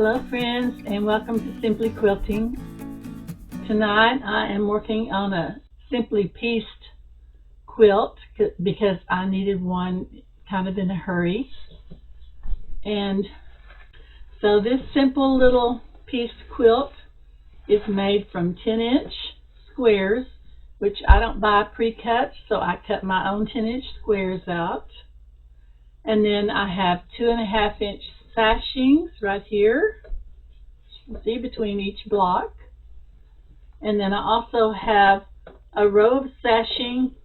Hello friends, and welcome to Simply Quilting. Tonight I am working on a simply pieced quilt because I needed one kind of in a hurry. And so this simple little pieced quilt is made from 10-inch squares, which I don't buy pre-cut, so I cut my own 10-inch squares out. And then I have 2.5-inch sashings right here, see, between each block. And then I also have a row of sashing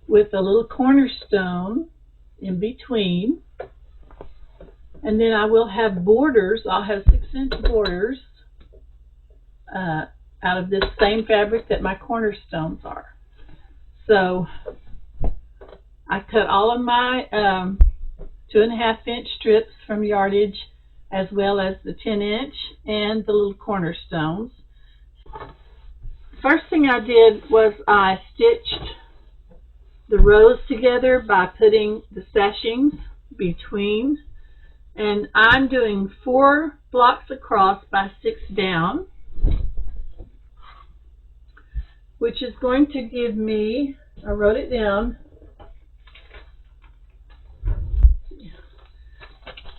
with a little cornerstone in between. And then I will have borders. I'll have 6-inch borders out of this same fabric that my cornerstones are. So I cut all of my 2.5-inch strips from yardage, as well as the 10-inch and the little cornerstones. First thing I did was I stitched the rows together by putting the sashings between, and I'm doing 4 blocks across by 6 down, which is going to give me, I wrote it down,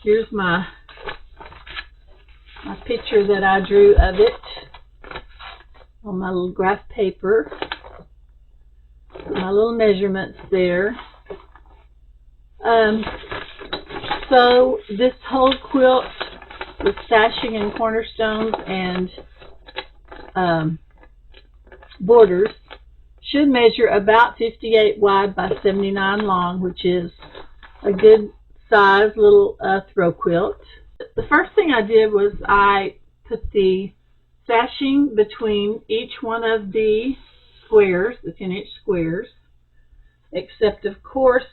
here's my picture that I drew of it on my little graph paper, my little measurements there. So this whole quilt with sashing and cornerstones and borders should measure about 58 wide by 79 long, which is a good size little throw quilt. The first thing I did was I put the sashing between each one of the squares, the 10-inch squares, except of course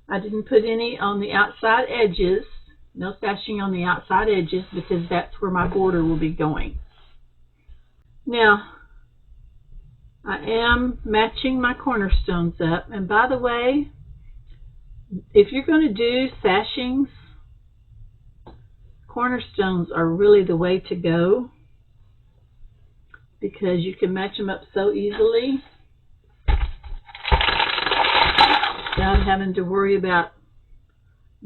I didn't put any on the outside edges, no sashing on the outside edges, because that's where my border will be going. Now I am matching my cornerstones up, and by the way, if you're going to do sashings, cornerstones are really the way to go, because you can match them up so easily without having to worry about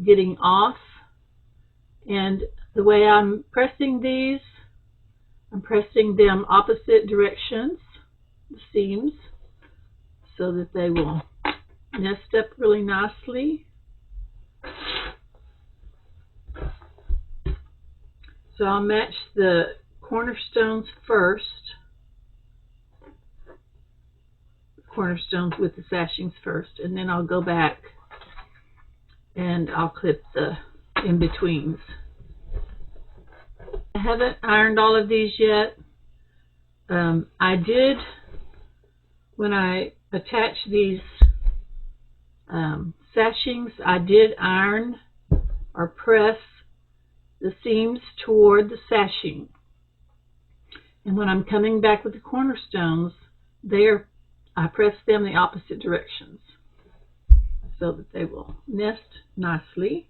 getting off. And the way I'm pressing these, I'm pressing them opposite directions, the seams, so that they will nest up really nicely. So I'll match the cornerstones first, cornerstones with the sashings first, and then I'll go back and I'll clip the in-betweens. I haven't ironed all of these yet. I did, when I attached these sashings, I did iron or press the seams toward the sashing, and when I'm coming back with the cornerstones, I press them the opposite directions so that they will nest nicely.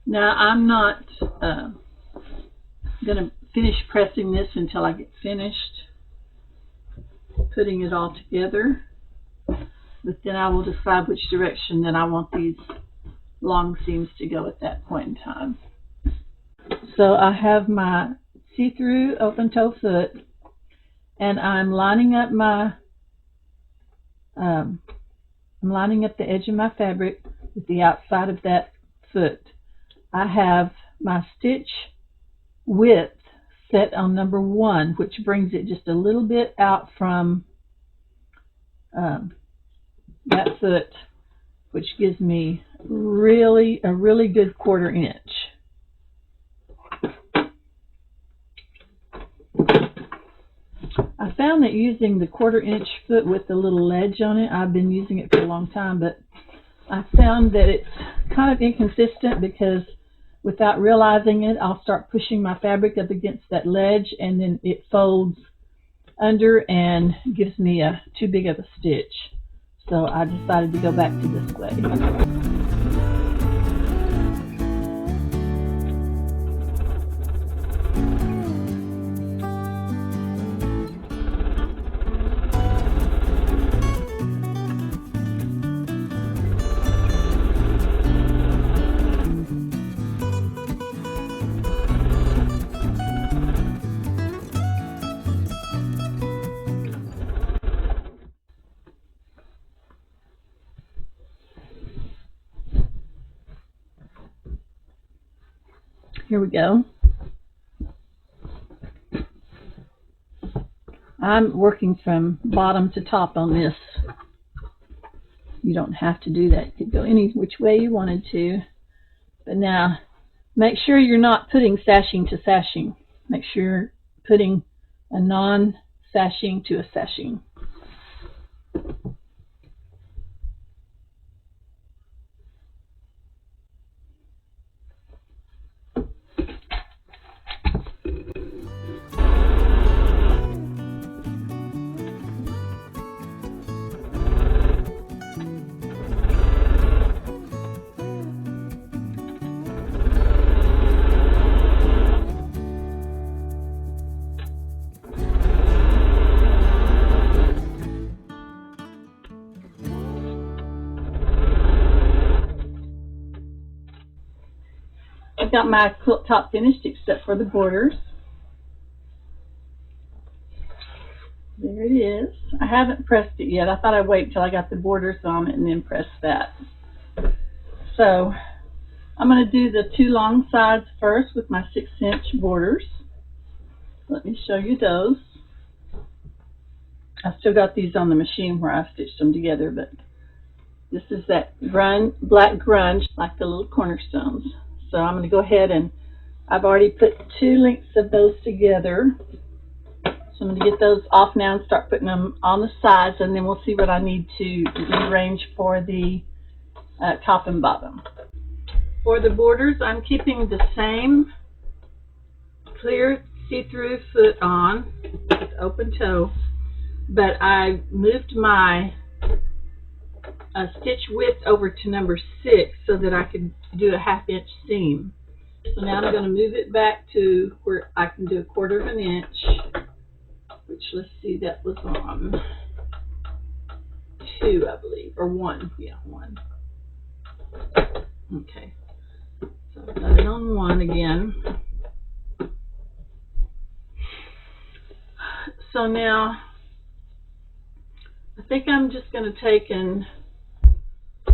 Now I'm not going to finish pressing this until I get finished putting it all together, but then I will decide which direction that I want these long seams to go at that point in time. So I have my see-through open toe foot, and I'm lining up my the edge of my fabric with the outside of that foot. I have my stitch width set on number 1, which brings it just a little bit out from that foot, which gives me a really good 1/4 inch. found that using the 1/4-inch foot with the little ledge on it, I've been using it for a long time, but I found that it's kind of inconsistent because without realizing it, I'll start pushing my fabric up against that ledge and then it folds under and gives me too big of a stitch. So I decided to go back to this way. Here we go. I'm working from bottom to top on this. You don't have to do that. You could go any which way you wanted to. But now, make sure you're not putting sashing to sashing. Make sure you're putting a non-sashing to a sashing. I've got my quilt top finished except for the borders. There it is. I haven't pressed it yet. I thought I'd wait until I got the borders on it and then press that. So I'm going to do the 2 long sides first with my 6-inch borders. Let me show you those. I still got these on the machine where I stitched them together, but this is that black grunge like the little cornerstones. So I'm going to go ahead and I've already put 2 lengths of those together. So I'm going to get those off now and start putting them on the sides, and then we'll see what I need to rearrange for the top and bottom. For the borders, I'm keeping the same clear see-through foot on with open toe, but I moved my stitch width over to number 6 so that I could do a 1/2-inch seam. So now I'm going to move it back to where I can do 1/4 inch, which, let's see, that was on 2, I believe, or 1. Yeah, 1. Okay, so I've got it on 1 again. So now I think I'm just going to take and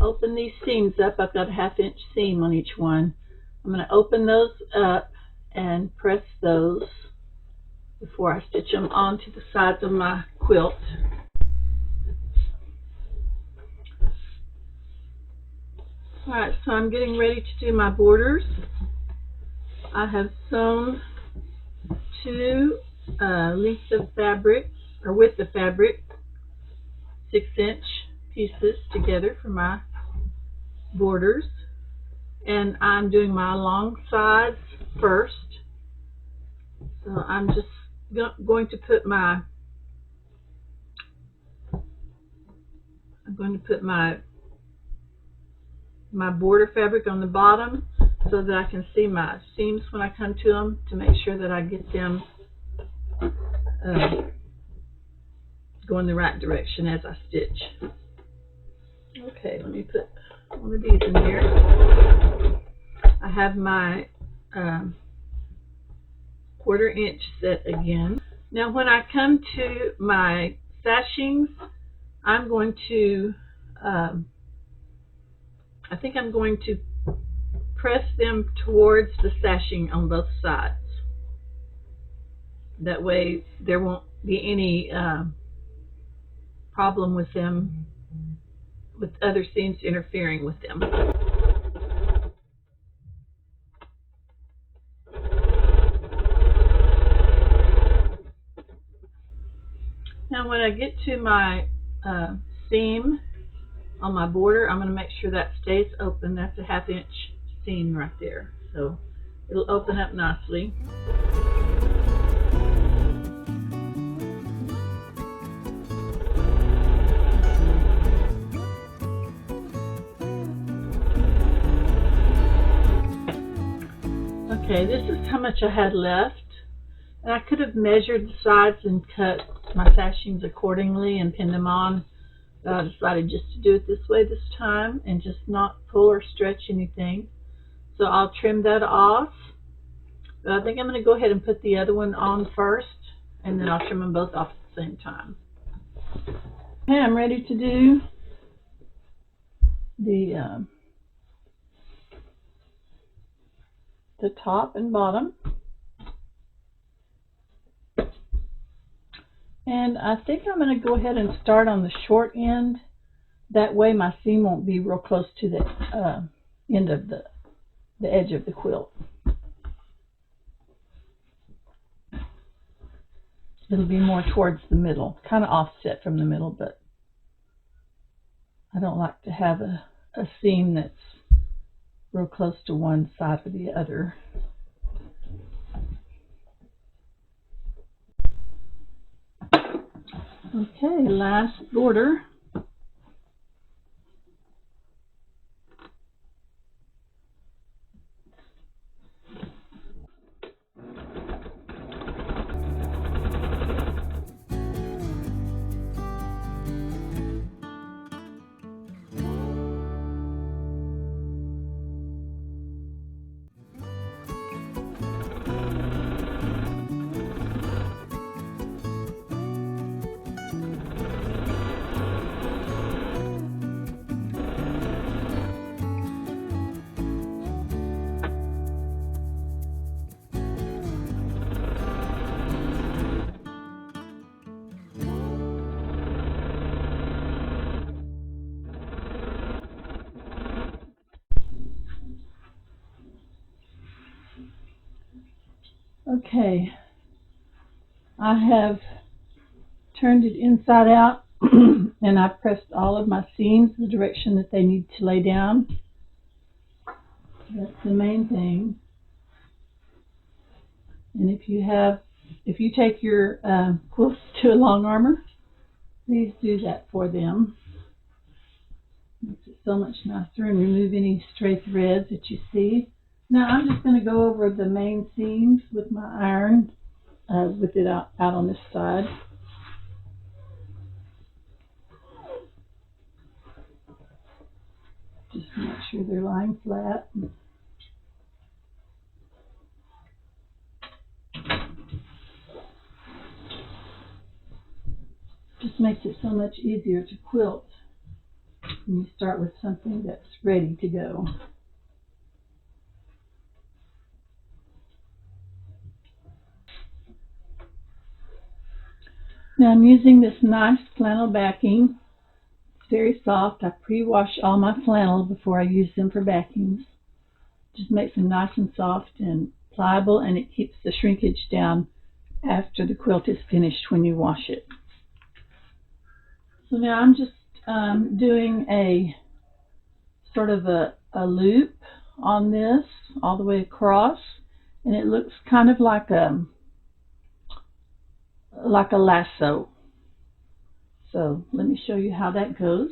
open these seams up. I've got a 1/2-inch seam on each one. I'm going to open those up and press those before I stitch them onto the sides of my quilt. Alright, so I'm getting ready to do my borders. I have sewn 2 lengths of fabric, or width of fabric, 6-inch pieces together for my borders, and I'm doing my long sides first. So I'm just going to put my border fabric on the bottom so that I can see my seams when I come to them, to make sure that I get them going the right direction as I stitch. Okay, let me put one of these in here. I have my 1/4-inch set again. Now when I come to my sashings, I'm going to I think I'm going to press them towards the sashing on both sides. That way there won't be any problem with them, with other seams interfering with them. I get to my seam on my border, I'm going to make sure that stays open. That's a 1/2 inch seam right there. So it'll open up nicely. Okay, this is how much I had left. And I could have measured the sides and cut my sashings accordingly and pinned them on. But I decided just to do it this way this time and just not pull or stretch anything. So I'll trim that off. But I think I'm going to go ahead and put the other one on first, and then I'll trim them both off at the same time. Okay, I'm ready to do the top and bottom. And I think I'm going to go ahead and start on the short end. That way my seam won't be real close to the end of the edge of the quilt. It'll be more towards the middle, kind of offset from the middle, but I don't like to have a seam that's real close to one side or the other. Okay, last border. Okay, I have turned it inside out and I've pressed all of my seams the direction that they need to lay down. That's the main thing. And if you take your quilts to a long armor, please do that for them. Makes it so much nicer and remove any stray threads that you see. Now I'm just going to go over the main seams with my iron, with it out on this side. Just to make sure they're lying flat. Just makes it so much easier to quilt when you start with something that's ready to go. Now I'm using this nice flannel backing. It's very soft. I pre-wash all my flannel before I use them for backings. Just makes them nice and soft and pliable, and it keeps the shrinkage down after the quilt is finished when you wash it. So now I'm just doing a sort of a loop on this all the way across, and it looks kind of like a lasso. So let me show you how that goes.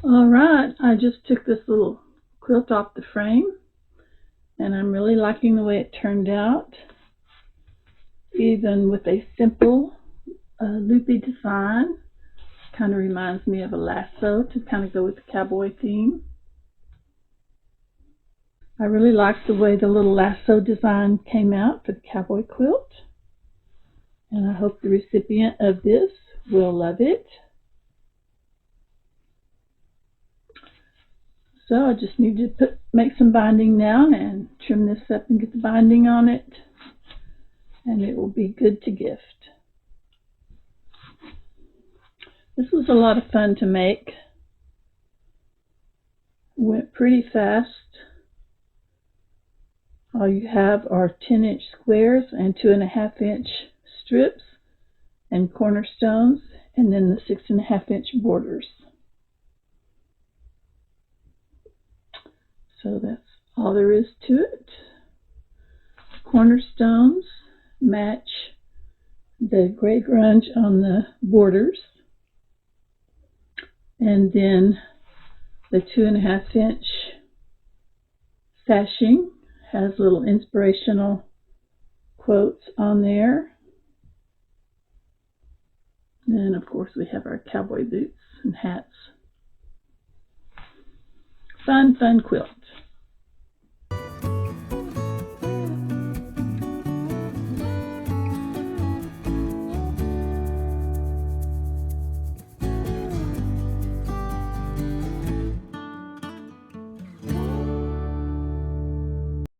Alright, I just took this little quilt off the frame and I'm really liking the way it turned out. even with a simple loopy design. Kind of reminds me of a lasso to kind of go with the cowboy theme. I really like the way the little lasso design came out for the cowboy quilt, and I hope the recipient of this will love it. So I just need to make some binding now and trim this up and get the binding on it, and it will be good to gift. This was a lot of fun to make. Went pretty fast. All you have are 10-inch squares and 2.5-inch strips and cornerstones, and then the 6.5-inch borders. So that's all there is to it. Cornerstones match the gray grunge on the borders, and then the 2.5-inch sashing has little inspirational quotes on there. And of course we have our cowboy boots and hats. Fun quilt.